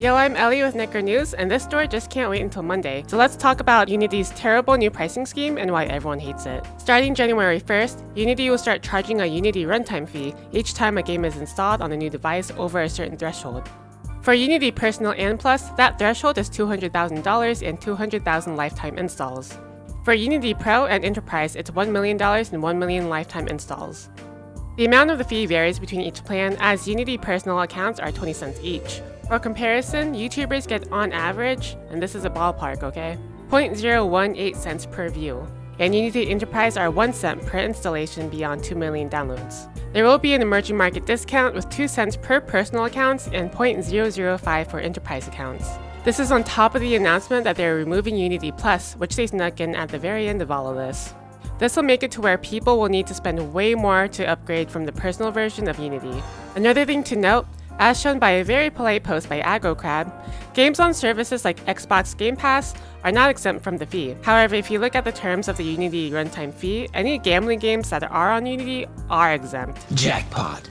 Yo, I'm Ellie with Necker News, and this story just can't wait until Monday. So let's talk about Unity's terrible new pricing scheme and why everyone hates it. Starting January 1st, Unity will start charging a Unity runtime fee each time a game is installed on a new device over a certain threshold. For Unity Personal and Plus, that threshold is $200,000 and 200,000 lifetime installs. For Unity Pro and Enterprise, it's $1 million and 1 million lifetime installs. The amount of the fee varies between each plan, as Unity Personal accounts are 20 cents each. For comparison, YouTubers get on average, and this is a ballpark, okay, 0.018 cents per view, and Unity Enterprise are 1 cent per installation beyond 2 million downloads. There will be an emerging market discount with 2 cents per personal accounts and 0.005 for enterprise accounts. This is on top of the announcement that they're removing Unity Plus, which they snuck in at the very end of all of this. This will make it to where people will need to spend way more to upgrade from the personal version of Unity. Another thing to note, as shown by a very polite post by AgroCrab, games on services like Xbox Game Pass are not exempt from the fee. However, if you look at the terms of the Unity runtime fee, any gambling games that are on Unity are exempt. Jackpot.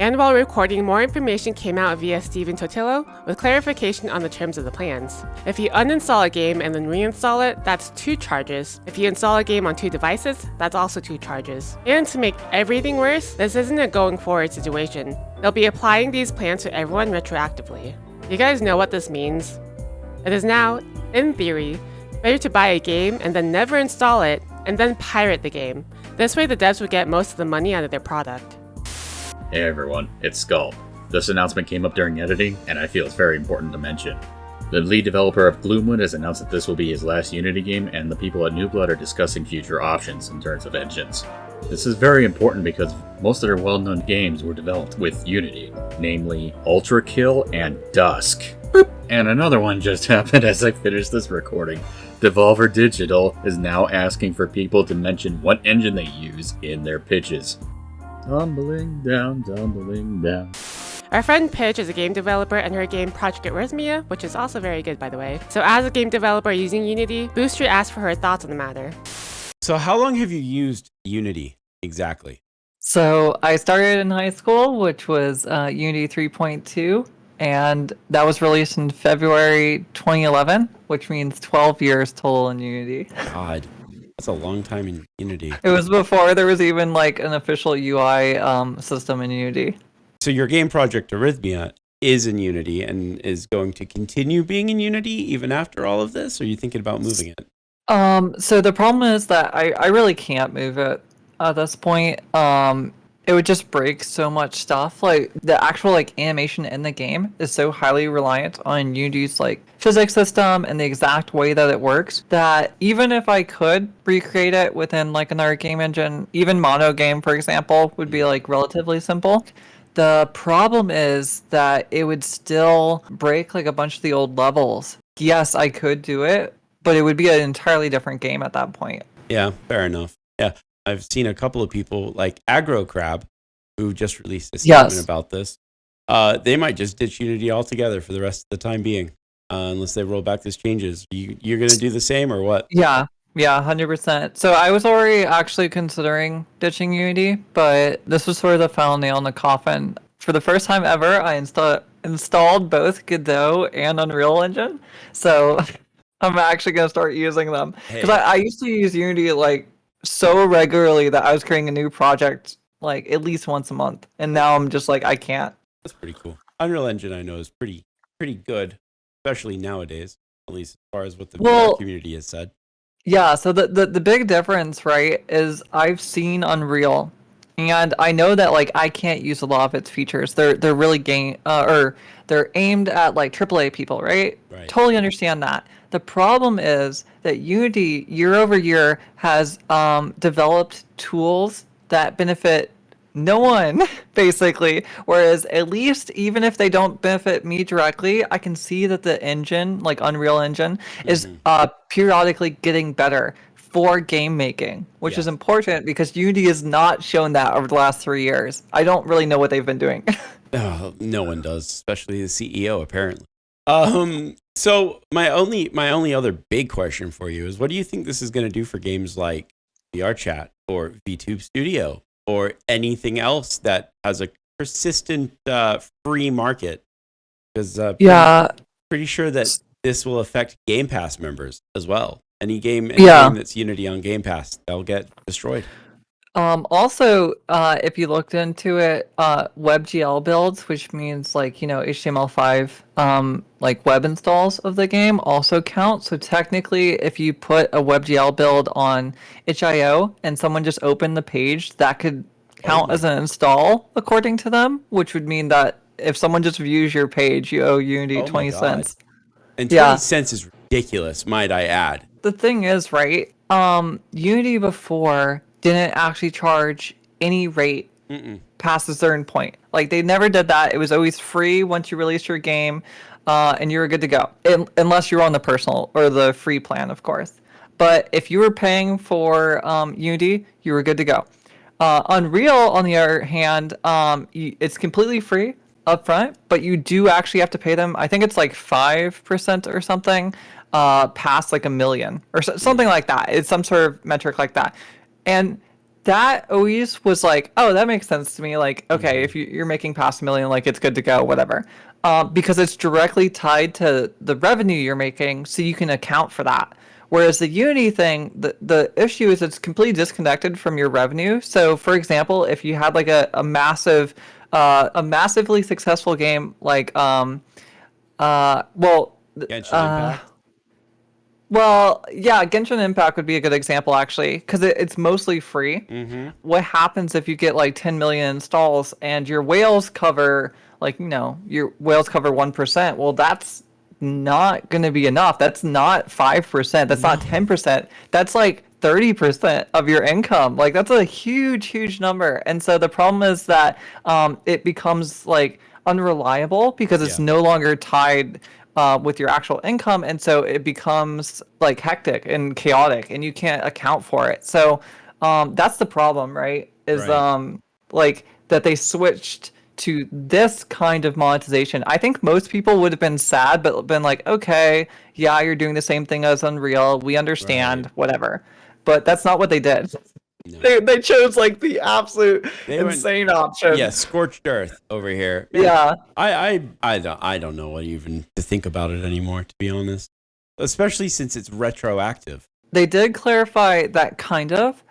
And while recording, more information came out via Steven Totillo with clarification on the terms of the plans. If you uninstall a game and then reinstall it, that's 2 charges. If you install a game on 2 devices, that's also 2 charges. And to make everything worse, this isn't a going forward situation. They'll be applying these plans to everyone retroactively. You guys know what this means? It is now, in theory, better to buy a game and then never install it, and then pirate the game. This way the devs would get most of the money out of their product. Hey everyone, it's Skull. This announcement came up during editing, and I feel it's very important to mention. The lead developer of Gloomwood has announced that this will be his last Unity game, and the people at New Blood are discussing future options in terms of engines. This is very important because most of their well-known games were developed with Unity, namely Ultra Kill and Dusk. Boop. And another one just happened as I finished this recording. Devolver Digital is now asking for people to mention what engine they use in their pitches. Tumbling down, tumbling down. Our friend Pidge is a game developer and her game Project Arrhythmia, which is also very good by the way. So as a game developer using Unity, Booster asked for her thoughts on the matter. So how long have you used Unity exactly? So I started in high school, which was Unity 3.2, and that was released in February 2011, which means 12 years total in Unity. God, that's a long time in Unity. It was before there was even like an official UI system in Unity. So your game project Arrhythmia is in Unity and is going to continue being in Unity even after all of this? Or are you thinking about moving it? So the problem is that I really can't move it at this point. It would just break so much stuff. Like the actual like animation in the game is so highly reliant on Unity's like physics system and the exact way that it works that even if I could recreate it within like another game engine, even Mono Game, for example, would be like relatively simple. The problem is that it would still break like a bunch of the old levels. Yes, I could do it, but it would be an entirely different game at that point. Yeah, fair enough. Yeah, I've seen a couple of people like AgroCrab who just released a statement about this. They might just ditch Unity altogether for the rest of the time being, unless they roll back these changes. You're going to do the same or what? Yeah, 100%. So I was already actually considering ditching Unity, but this was sort of the final nail in the coffin. For the first time ever, I installed both Godot and Unreal Engine. So I'm actually going to start using them. Because I used to use Unity like so regularly that I was creating a new project like at least once a month. And now I'm just like, I can't. That's pretty cool. Unreal Engine, I know, is pretty good, especially nowadays, at least as far as what the community has said. Yeah, so the big difference, right, is I've seen Unreal, and I know that like I can't use a lot of its features. They're really they're aimed at like AAA people, right? Right. Totally understand that. The problem is that Unity year over year has developed tools that benefit no one, basically. Whereas at least even if they don't benefit me directly, I can see that the engine, like Unreal Engine, is periodically getting better for game making, which is important because Unity has not shown that over the last 3 years. I don't really know what they've been doing. Oh, no one does, especially the CEO, apparently. So my only other big question for you is, what do you think this is going to do for games like VRChat or VTube Studio or anything else that has a persistent free market Because Yeah, pretty sure that this will affect Game Pass members as well. Any game that's Unity on Game Pass, they'll get destroyed. Also, if you looked into it, WebGL builds, which means like, HTML5, like web installs of the game also count. So technically, if you put a WebGL build on itch.io and someone just opened the page, that could count as an install according to them, which would mean that if someone just views your page, you owe Unity 20 cents. And 20 cents is ridiculous, might I add. The thing is, right? Unity before didn't actually charge any rate past a certain point. Like they never did that. It was always free once you released your game, and you were good to go. Unless you're on the personal or the free plan, of course. But if you were paying for Unity, you were good to go. Unreal, on the other hand, it's completely free upfront, but you do actually have to pay them. I think it's like 5% or something, past like 1 million or something like that. It's some sort of metric like that. And that always was like, oh, that makes sense to me. Like, okay, if you're making past 1 million, like it's good to go, whatever. Because it's directly tied to the revenue you're making, so you can account for that. Whereas the Unity thing, the issue is it's completely disconnected from your revenue. So, for example, if you had like a massively successful game like Genshin Impact. Well, yeah, Genshin Impact would be a good example, actually, because it's mostly free. What happens if you get like 10 million installs and your whales cover, your whales cover 1%? Well, that's not going to be enough. That's not 5%. That's not 10%. That's like 30% of your income. Like, that's a huge, huge number. And so the problem is that it becomes like unreliable because it's no longer tied with your actual income, and so it becomes like hectic and chaotic, and you can't account for it. So that's the problem, right? Like that they switched to this kind of monetization. I think most people would have been sad, but been like, okay, yeah, you're doing the same thing as Unreal. We understand, whatever. But that's not what they did. No. They chose like the absolute insane option. Yeah, scorched earth over here. Man, yeah, I don't know what even to think about it anymore, to be honest. Especially since it's retroactive. They did clarify that kind of.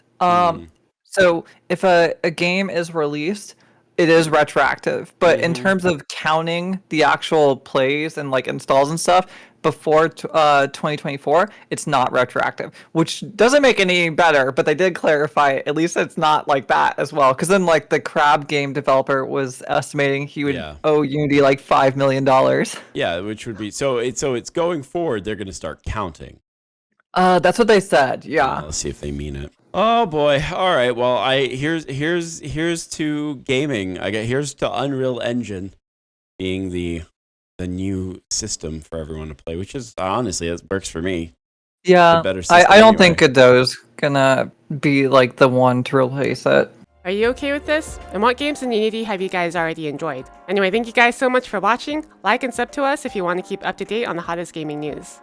So if a game is released, it is retroactive. But in terms of counting the actual plays and like installs and stuff, before 2024, it's not retroactive, which doesn't make it any better, but they did clarify it. At least it's not like that as well. Because then like the Crab game developer was estimating he would owe Unity like $5 million. Yeah, which would be so it's going forward, they're gonna start counting. That's what they said, yeah. Let's see if they mean it. Oh boy. All right. Well, here's to gaming. Here's to Unreal Engine being the new system for everyone to play, which is honestly, it works for me. Yeah, I don't think Godot's gonna be like the one to replace it. Are you okay with this? And what games in Unity have you guys already enjoyed? Anyway, thank you guys so much for watching. Like and sub to us if you want to keep up to date on the hottest gaming news.